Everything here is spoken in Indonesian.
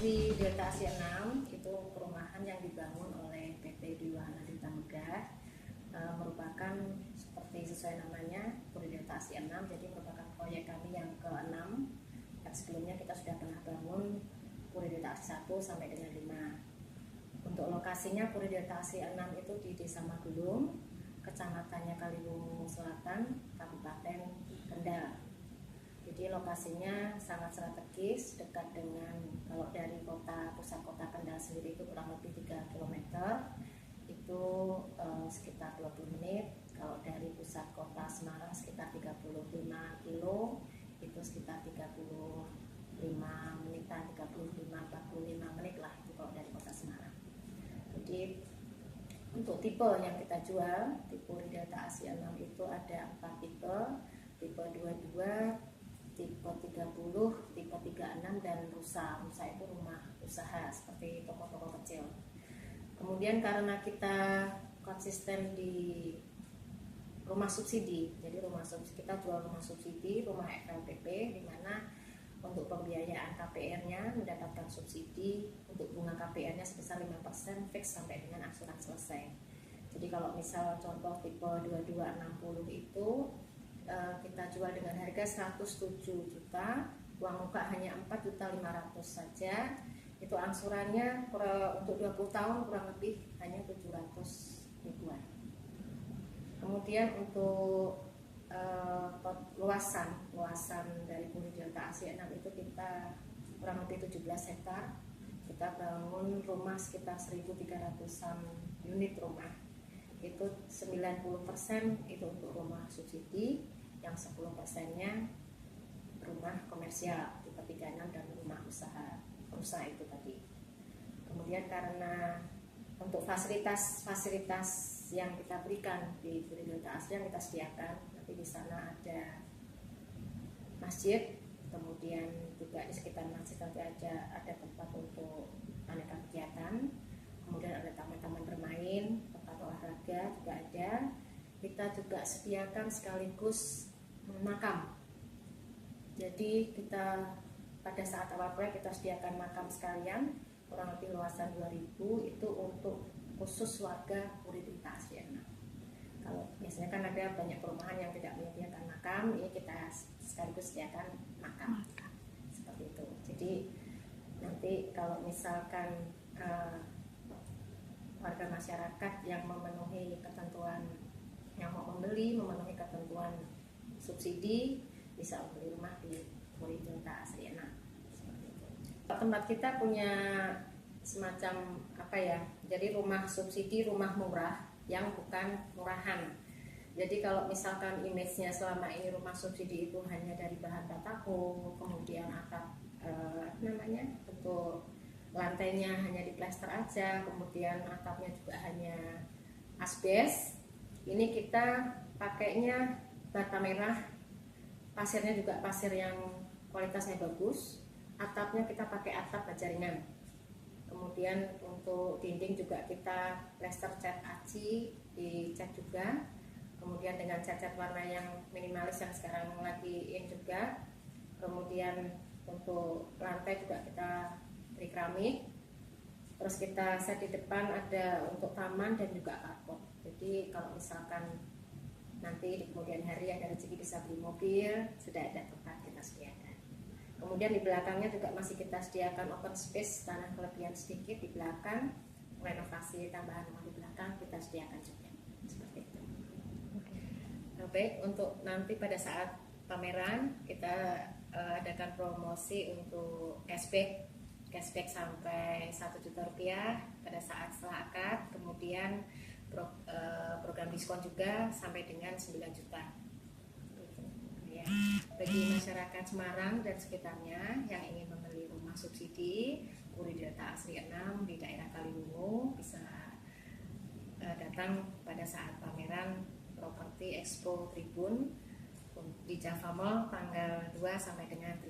Puri Delta Asia 6 itu perumahan yang dibangun oleh PT Dwi Wahana Tirta Megah, merupakan seperti sesuai namanya Puri Delta Asia 6, jadi merupakan proyek kami yang ke-6. Sebelumnya kita sudah pernah bangun Puri Delta Asia 1 sampai dengan 5. Untuk lokasinya Puri Delta Asia 6 itu di Desa Magulung, Kecamatannya Kaliwungu Selatan, Kabupaten Kendal. Jadi lokasinya sangat strategis, dekat dengan, kalau dari pusat kota Kendal sendiri itu kurang lebih 3 km, itu sekitar 20 menit. Kalau dari pusat kota Semarang sekitar 35 kilo, itu sekitar 35 menitan, 45 menit lah itu kalau dari kota Semarang. Jadi untuk tipe yang kita jual, tipe Delta Asia 6 itu ada 4 tipe, tipe 22, tipe 30, tipe 36, dan rusa. Rusa itu rumah usaha seperti toko-toko kecil. Kemudian karena kita konsisten di rumah subsidi, jadi kita jual rumah subsidi, rumah FLPP, di mana untuk pembiayaan KPR-nya mendapatkan subsidi, untuk bunga KPR-nya sebesar 5% fix sampai dengan angsuran selesai. Jadi kalau misal contoh tipe 2260 itu kita jual dengan harga 107 juta, uang muka hanya 4.500.000 saja. Itu angsurannya untuk 20 tahun kurang lebih hanya 700 ribuan. Kemudian untuk luasan dari Puri Delta Asia 6 itu kita kurang lebih 17 hektar. Kita bangun rumah sekitar 1.300-an unit rumah. Itu 90% itu untuk rumah subsidi, yang 10%-nya rumah komersial tipe 36 dan rumah usaha itu tadi. Kemudian karena untuk fasilitas yang kita berikan di Puri Delta Asia yang kita sediakan, nanti di sana ada masjid, kemudian juga di sekitar masjid nanti ada tempat untuk aneka kegiatan, kemudian ada taman-taman bermain, tempat olahraga juga ada. Kita juga sediakan sekaligus makam. Jadi kita pada saat awal proyek kita sediakan makam sekalian, kurang lebih luasan 2000, itu untuk khusus warga Puri Delta Asia 6. Kalau biasanya kan ada banyak perumahan yang tidak menyediakan makam, ini kita sekaligus sediakan makam. Seperti itu. Jadi nanti kalau misalkan warga masyarakat yang memenuhi ketentuan, yang mau memenuhi ketentuan subsidi, bisa membeli rumah di Puri Delta Asia 6. Tempat kita punya semacam jadi rumah subsidi, rumah murah yang bukan murahan. Jadi kalau misalkan image-nya selama ini rumah subsidi itu hanya dari bahan batako, kemudian atap untuk lantainya hanya diplester aja, kemudian atapnya juga hanya asbes. Ini kita pakainya bata merah, pasirnya juga pasir yang kualitasnya bagus, atapnya kita pakai atap baja ringan. Kemudian untuk dinding juga kita plester cat aci, dicat juga. Kemudian dengan cat-cat warna yang minimalis yang sekarang lagi in juga. Kemudian untuk lantai juga kita beri keramik. Terus kita set di depan ada untuk taman dan juga carport. Jadi kalau misalkan nanti di kemudian hari ada rezeki bisa beli mobil, sudah ada tempat kita sediakan. Kemudian di belakangnya juga masih kita sediakan open space, tanah kelebihan sedikit di belakang, renovasi tambahan rumah di belakang kita sediakan juga. Seperti itu. Baik, untuk nanti pada saat pameran kita adakan promosi untuk cashback sampai 1 juta rupiah pada saat setelah akad, kemudian program diskon juga sampai dengan 9 juta. Ya. Bagi masyarakat Semarang dan sekitarnya yang ingin membeli rumah subsidi, Puri Delta Asri 6 di daerah Kaliwungu bisa datang pada saat pameran Properti Expo Tribun di Java Mall tanggal 2 sampai dengan 3